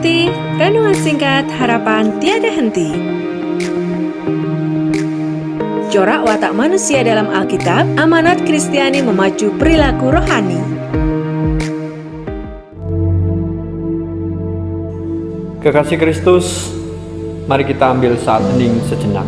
ikuti renungan singkat harapan tiada henti. Corak watak manusia dalam Alkitab, amanat Kristiani memacu perilaku rohani. Kekasih Kristus, mari kita ambil saat hening sejenak.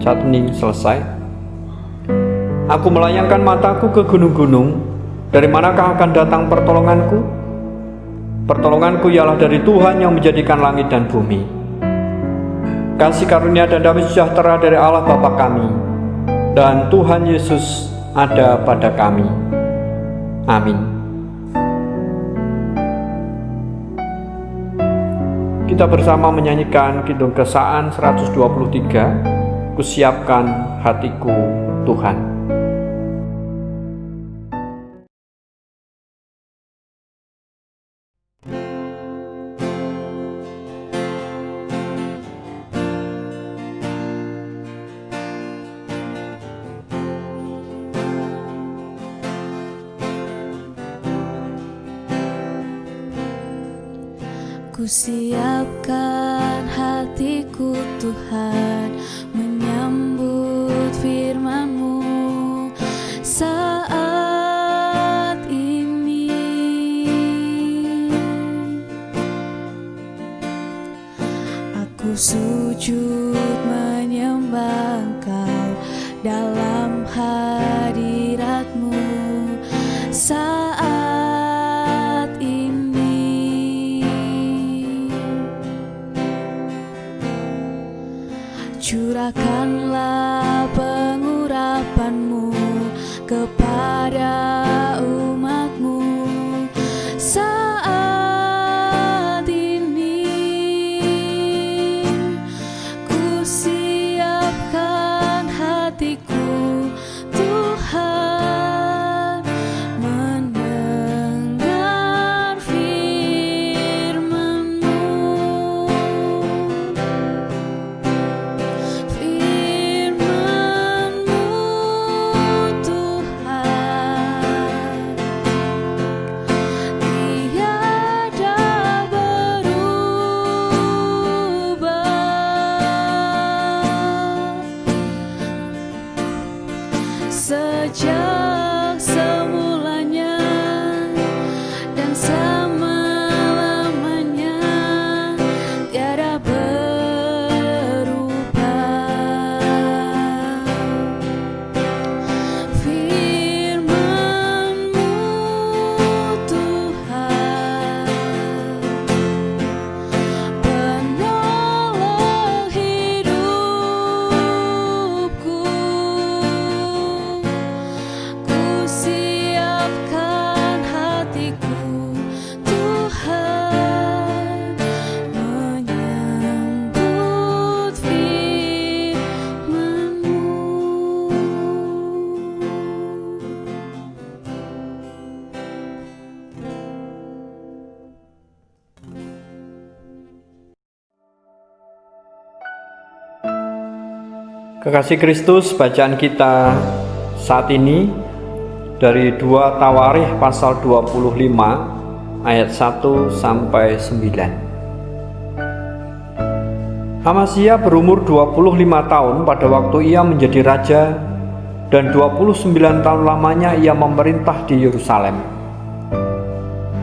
Saat hening selesai, aku melayangkan mataku ke gunung-gunung. Dari manakah akan datang pertolonganku? Pertolonganku ialah dari Tuhan yang menjadikan langit dan bumi. Kasih karunia dan damai sejahtera dari Allah Bapa kami dan Tuhan Yesus ada pada kami. Amin. Kita bersama menyanyikan Kidung Kesaaan 123. Kusiapkan hatiku Tuhan. Kusiapkan hatiku Tuhan, menyambut firman-Mu saat ini. Aku sujud menyembah Engkau dalam hadirat-Mu saat curahkanlah pengurapan-Mu kepada umat-Mu saat ini. Kusiapkan hatiku Tuhan, mendengar firman-Mu. Sejak semulanya dan selama-lamanya tiada berubah. Firman-Mu Tuhan, penolong hidupku. Kusiapkan hatiku Tuhan, menyambut firman-Mu. Kekasih Kristus, bacaan kita saat ini dari 2 Tawarikh pasal 25 ayat 1 sampai 9. Amasya berumur 25 tahun pada waktu ia menjadi raja, dan 29 tahun lamanya ia memerintah di Yerusalem.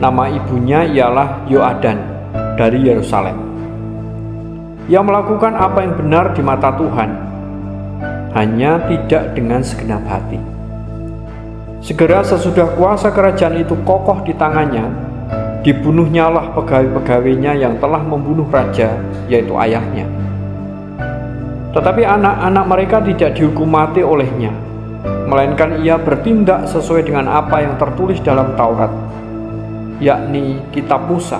Nama ibunya ialah Yoadan dari Yerusalem. Ia melakukan apa yang benar di mata Tuhan, hanya tidak dengan segenap hati. Segera sesudah kuasa kerajaan itu kokoh di tangannya, dibunuhnyalah pegawai-pegawainya yang telah membunuh raja, yaitu ayahnya. Tetapi anak-anak mereka tidak dihukum mati olehnya, melainkan ia bertindak sesuai dengan apa yang tertulis dalam Taurat, yakni kitab Musa.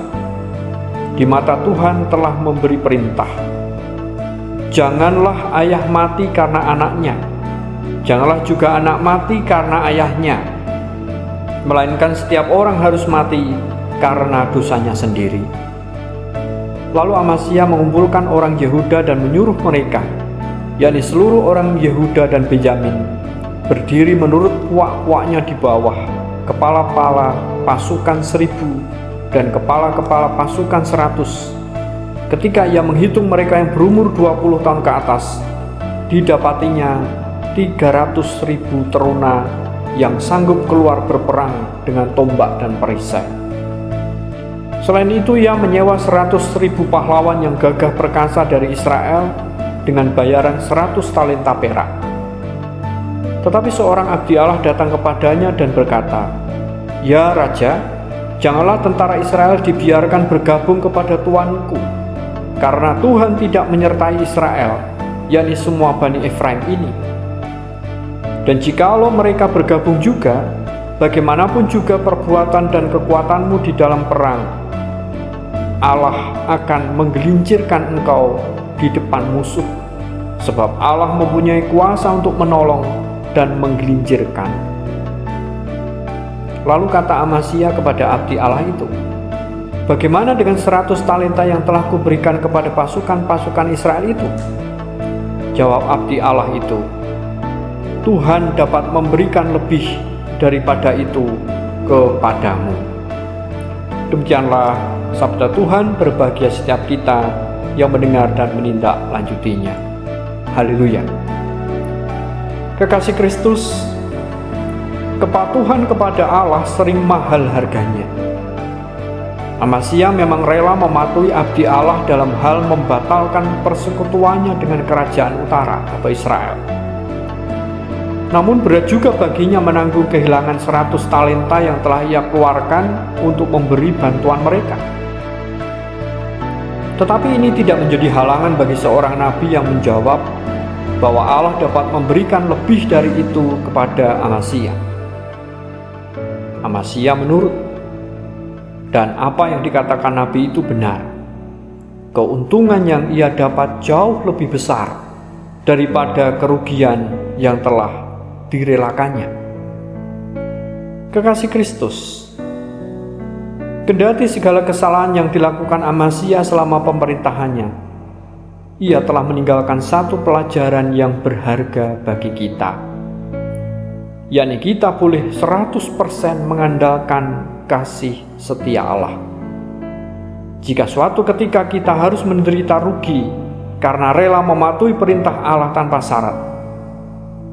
Di mata Tuhan telah memberi perintah, janganlah ayah mati karena anaknya, janganlah juga anak mati karena ayahnya, melainkan setiap orang harus mati karena dosanya sendiri. Lalu Amasya mengumpulkan orang Yehuda dan menyuruh mereka, yakni seluruh orang Yehuda dan Benyamin, berdiri menurut puak-puaknya di bawah, kepala-kepala pasukan 1.000 dan kepala-kepala pasukan 100. Ketika ia menghitung mereka yang berumur 20 tahun ke atas, didapatinya 300.000 teruna yang sanggup keluar berperang dengan tombak dan perisai. Selain itu, ia menyewa 100.000 pahlawan yang gagah perkasa dari Israel dengan bayaran 100 talenta perak. Tetapi seorang abdi Allah datang kepadanya dan berkata, "Ya Raja, janganlah tentara Israel dibiarkan bergabung kepada tuanku, karena Tuhan tidak menyertai Israel, yakni semua Bani Efraim ini. Dan jikalau mereka bergabung juga, bagaimanapun juga perbuatan dan kekuatanmu di dalam perang, Allah akan menggelincirkan engkau di depan musuh, sebab Allah mempunyai kuasa untuk menolong dan menggelincirkan." Lalu kata Amasya kepada abdi Allah itu, "Bagaimana dengan 100 talenta yang telah kuberikan kepada pasukan-pasukan Israel itu?" Jawab abdi Allah itu, "Tuhan dapat memberikan lebih daripada itu kepadamu." Demikianlah sabda Tuhan. Berbahagia setiap kita yang mendengar dan menindaklanjutinya. Haleluya. Kekasih Kristus, kepatuhan kepada Allah sering mahal harganya. Amasya memang rela mematuhi abdi Allah dalam hal membatalkan persekutuannya dengan kerajaan utara atau Israel. Namun berat juga baginya menanggung kehilangan 100 talenta yang telah ia keluarkan untuk memberi bantuan mereka. Tetapi ini tidak menjadi halangan bagi seorang nabi yang menjawab bahwa Allah dapat memberikan lebih dari itu kepada Amasya. Amasya menurut, dan apa yang dikatakan nabi itu benar. Keuntungan yang ia dapat jauh lebih besar daripada kerugian yang telah direlakannya. Kekasih Kristus, kendati segala kesalahan yang dilakukan Amasya selama pemerintahannya, ia telah meninggalkan satu pelajaran yang berharga bagi kita, yakni kita boleh 100% mengandalkan kasih setia Allah. Jika suatu ketika kita harus menderita rugi karena rela mematuhi perintah Allah tanpa syarat,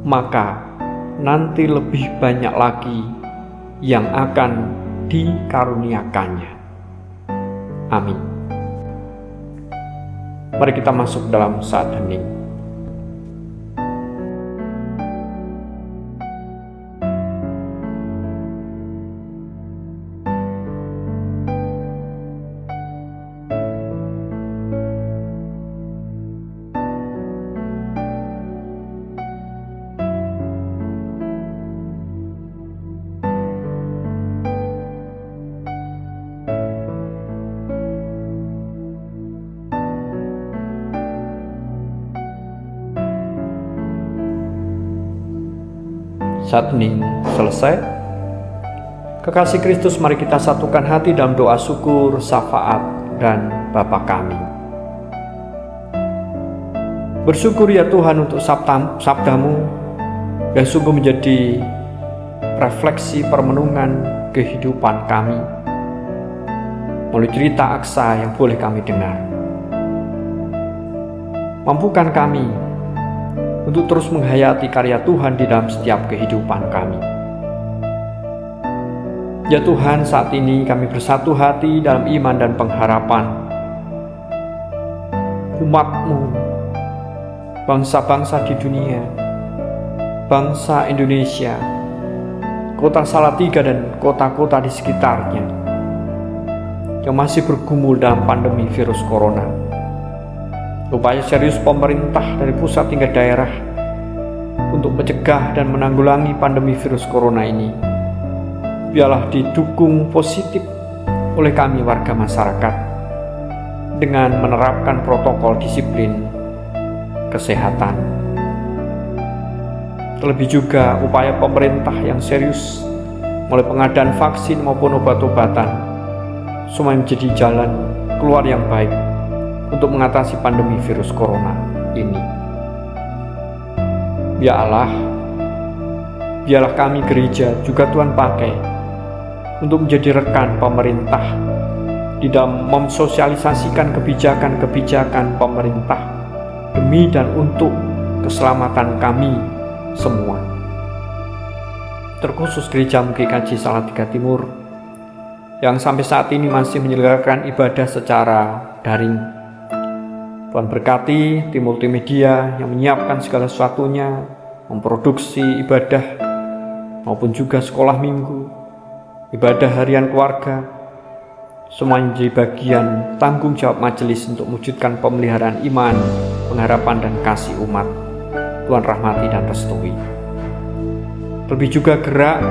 maka nanti lebih banyak lagi yang akan dikaruniakannya. Amin. Mari kita masuk dalam saat hening. Saat hening selesai, kekasih Kristus, mari kita satukan hati dalam doa syukur, syafaat, dan Bapa kami. Bersyukur ya Tuhan untuk sabdamu yang sungguh menjadi refleksi permenungan kehidupan kami melalui cerita Aksa yang boleh kami dengar. Mampukan kami untuk terus menghayati karya Tuhan di dalam setiap kehidupan kami. Ya Tuhan, saat ini kami bersatu hati dalam iman dan pengharapan. Umat-Mu, bangsa-bangsa di dunia, bangsa Indonesia, kota Salatiga dan kota-kota di sekitarnya yang masih bergumul dalam pandemi virus corona. Upaya serius pemerintah dari pusat hingga daerah untuk mencegah dan menanggulangi pandemi virus corona ini. Biarlah didukung positif oleh kami warga masyarakat dengan menerapkan protokol disiplin kesehatan. Terlebih juga upaya pemerintah yang serius mulai pengadaan vaksin maupun obat-obatan semua menjadi jalan keluar yang baik untuk mengatasi pandemi virus corona ini. Ya Allah, biarlah kami gereja juga Tuhan pakai untuk menjadi rekan pemerintah di dalam mensosialisasikan kebijakan-kebijakan pemerintah demi dan untuk keselamatan kami semua. Terkhusus Gereja GKJ Salatiga Timur yang sampai saat ini masih menyelenggarakan ibadah secara daring. Tuhan berkati tim multimedia yang menyiapkan segala sesuatunya, memproduksi ibadah maupun juga sekolah minggu, ibadah harian keluarga, semua menjadi bagian tanggung jawab majelis untuk mewujudkan pemeliharaan iman, pengharapan dan kasih umat. Tuhan rahmati dan restui. Lebih juga gerak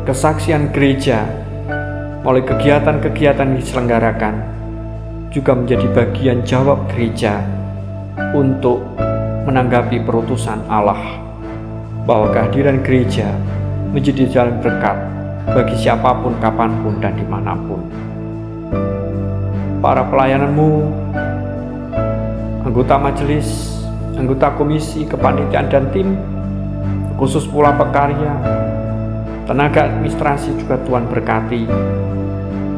kesaksian gereja melalui kegiatan-kegiatan yang diselenggarakan juga menjadi bagian jawab gereja untuk menanggapi perutusan Allah bahwa kehadiran gereja menjadi jalan berkat bagi siapapun, kapanpun, dan dimanapun. Para pelayananmu, anggota majelis, anggota komisi, kepanitiaan dan tim, khusus pula pekarya, tenaga administrasi juga Tuhan berkati,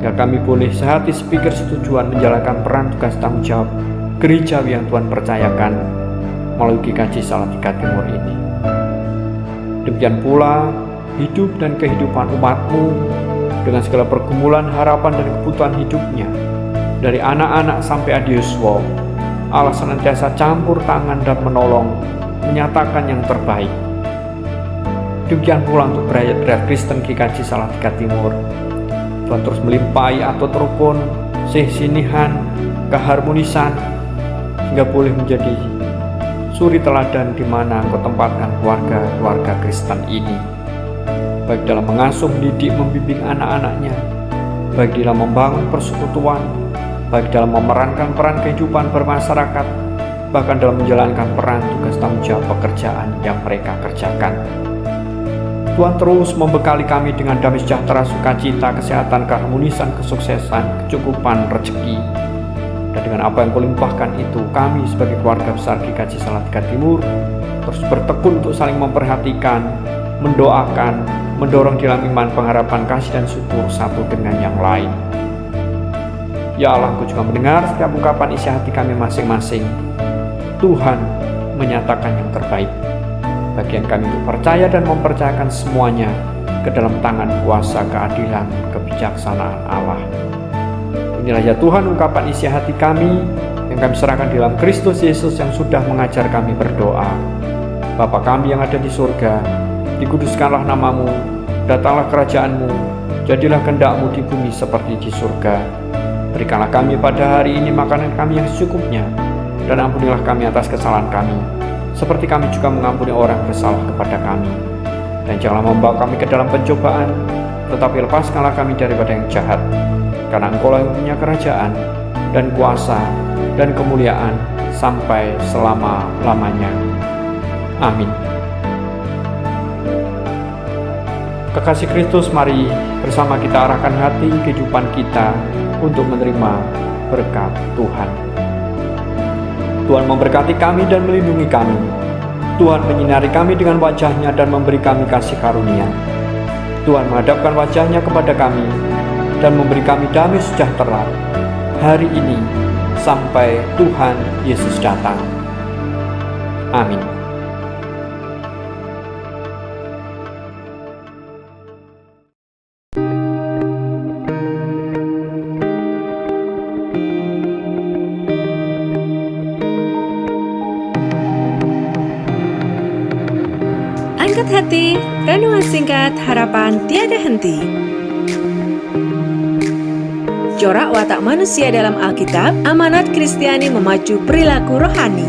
agar kami boleh sehati sepikir setujuan menjalankan peran tugas tanggung jawab gerejawi yang Tuhan percayakan melalui GKJ Salatiga Timur ini. Demikian pula hidup dan kehidupan umatmu dengan segala pergumulan, harapan dan kebutuhan hidupnya, dari anak-anak sampai adiuswa. Allah senantiasa campur tangan dan menolong, menyatakan yang terbaik. Demikian pula untuk berat Kristen GKJ Salatiga Timur. Tuhan terus melimpahi atau terupun, sinihan, keharmonisan, sehingga boleh menjadi suri teladan di mana Engkau tempatkan keluarga-keluarga Kristen ini, baik dalam mengasuh, mendidik, membimbing anak-anaknya, baik dalam membangun persekutuan, baik dalam memerankan peran kehidupan bermasyarakat, bahkan dalam menjalankan peran tugas tanggung jawab pekerjaan yang mereka kerjakan. Tuhan terus membekali kami dengan damai sejahtera, sukacita, kesehatan, keharmonisan, kesuksesan, kecukupan, rezeki. Dan dengan apa yang Kau limpahkan itu, kami sebagai keluarga besar GKJ Salatiga Timur terus bertekun untuk saling memperhatikan, mendoakan, mendorong dalam iman, pengharapan, kasih dan syukur satu dengan yang lain. Ya Allah, Engkau juga mendengar setiap ungkapan isi hati kami masing-masing. Tuhan menyatakan yang terbaik. Bagian kami untuk percaya dan mempercayakan semuanya ke dalam tangan kuasa keadilan, kebijaksanaan Allah. Inilah ya Tuhan ungkapan isi hati kami yang kami serahkan di dalam Kristus Yesus yang sudah mengajar kami berdoa. Bapa kami yang ada di surga, dikuduskanlah namamu, datanglah kerajaanmu, jadilah kehendak-mu di bumi seperti di surga. Berikanlah kami pada hari ini makanan kami yang secukupnya, dan ampunilah kami atas kesalahan kami, seperti kami juga mengampuni orang bersalah kepada kami. Dan janganlah membawa kami ke dalam pencobaan, tetapi lepaskanlah kami daripada yang jahat. Karena Engkau lah yang punya kerajaan, dan kuasa, dan kemuliaan, sampai selama-lamanya. Amin. Kekasih Kristus, mari bersama kita arahkan hati kehidupan kita untuk menerima berkat Tuhan. Tuhan memberkati kami dan melindungi kami. Tuhan menyinari kami dengan wajah-Nya dan memberi kami kasih karunia. Tuhan menghadapkan wajah-Nya kepada kami dan memberi kami damai sejahtera hari ini sampai Tuhan Yesus datang. Amin. Angkat hati, renungan singkat harapan tiada henti. Corak watak manusia dalam Alkitab, amanat Kristiani memacu perilaku rohani.